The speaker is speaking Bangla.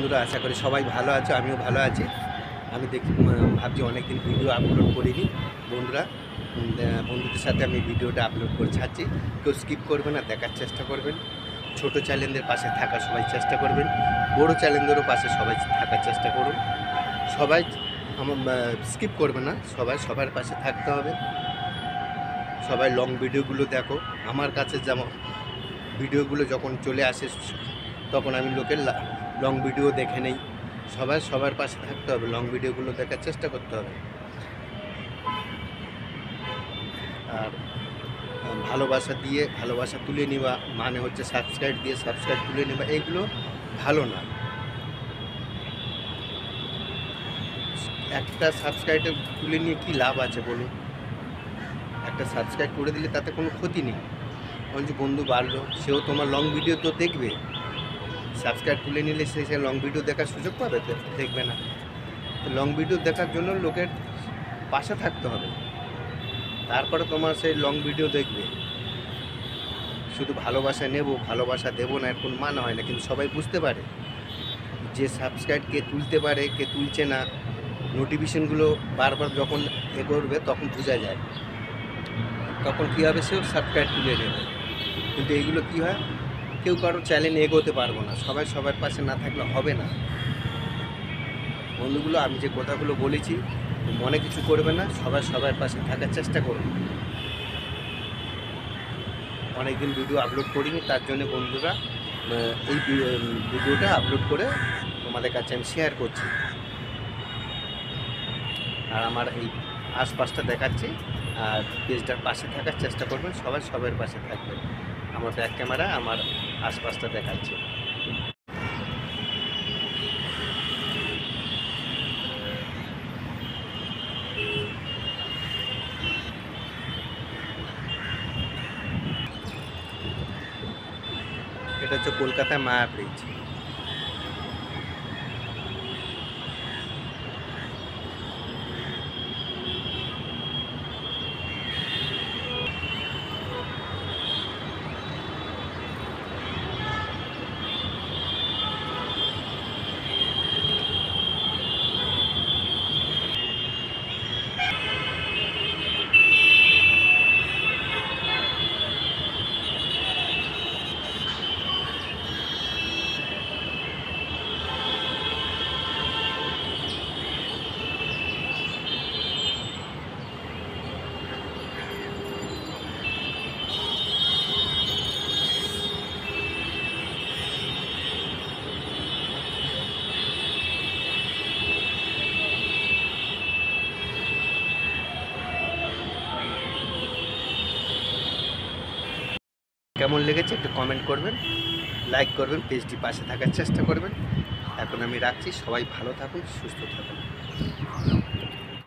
বন্ধুরা, আশা করি সবাই ভালো আছো, আমিও ভালো আছি। আমি ভাবছি অনেকদিন ভিডিও আপলোড করিনি। বন্ধুরা, বন্ধুদের সাথে আমি ভিডিওটা আপলোড করে ছাড়ছি। কেউ স্কিপ করবে না, দেখার চেষ্টা করবেন। ছোট চ্যানেলের পাশে থাকার সবাই চেষ্টা করবেন, বড় চ্যানেলেরও পাশে সবাই থাকার চেষ্টা করুন। সবাই আমার স্কিপ করবে না, সবাই সবার পাশে থাকতে হবে। সবাই লং ভিডিওগুলো দেখো। আমার কাছে যেমন ভিডিওগুলো যখন চলে আসে তখন আমি লোকের লং ভিডিও দেখে নেই। সবাই সবার পাশে থাকতে হবে, লং ভিডিওগুলো দেখার চেষ্টা করতে হবে। আর ভালোবাসা দিয়ে ভালোবাসা তুলে নেওয়া মানে হচ্ছে সাবস্ক্রাইব দিয়ে সাবস্ক্রাইব তুলে নেওয়া, এইগুলো ভালো না। একটা সাবস্ক্রাইব তুলে নিয়ে কী লাভ আছে বলুন? একটা সাবস্ক্রাইব করে দিলে তাতে কোনো ক্ষতি নেই। বরঞ্চ বন্ধু বাড়লো, সেও তোমার লং ভিডিও তো দেখবে। সাবস্ক্রাইব তুলে নিলে সে লং ভিডিও দেখার সুযোগ পাবে? দেখবে না। তো লং ভিডিও দেখার জন্য লোকের পাশে থাকতে হবে, তারপরে তোমার সেই লং ভিডিও দেখবে। শুধু ভালোবাসা নেব ভালোবাসা দেবো না এর কোনো মানে হয় না। কিন্তু সবাই বুঝতে পারে যে সাবস্ক্রাইব কে তুলতে পারে কে তুলছে না। নোটিফিকেশনগুলো বারবার যখন করবে তখন বোঝা যায়, তখন কী হবে, সেও সাবস্ক্রাইব তুলে নেবে। কিন্তু এইগুলো কী হয়, কেউ কারো চ্যানেল এগোতে পারবো না। সবাই সবার পাশে না থাকলে হবে না। বন্ধুগুলো, আমি যে কথাগুলো বলেছি মনে কিছু করবে না, সবাই সবার পাশে থাকার চেষ্টা করুন। অনেকদিন ভিডিও আপলোড করিনি, তার জন্য বন্ধুরা এই ভিডিওটা আপলোড করে তোমাদের কাছে আমি শেয়ার করছি। আর আমার এই আশপাশটা দেখাচ্ছি, আর পেজটার পাশে থাকার চেষ্টা করবেন। সবাই সবার পাশে থাকবেন। আমার ব্যাক ক্যামেরা আমার আশপাশটা দেখাচ্ছে। এটা হচ্ছে কলকাতায় মায়া ব্রিজ। কেমন লেগেছে একটু কমেন্ট করবেন, লাইক করবেন, পেজটি পাশে থাকার চেষ্টা করবেন। এখন আমি রাখছি। সবাই ভালো থাকুন, সুস্থ থাকুন।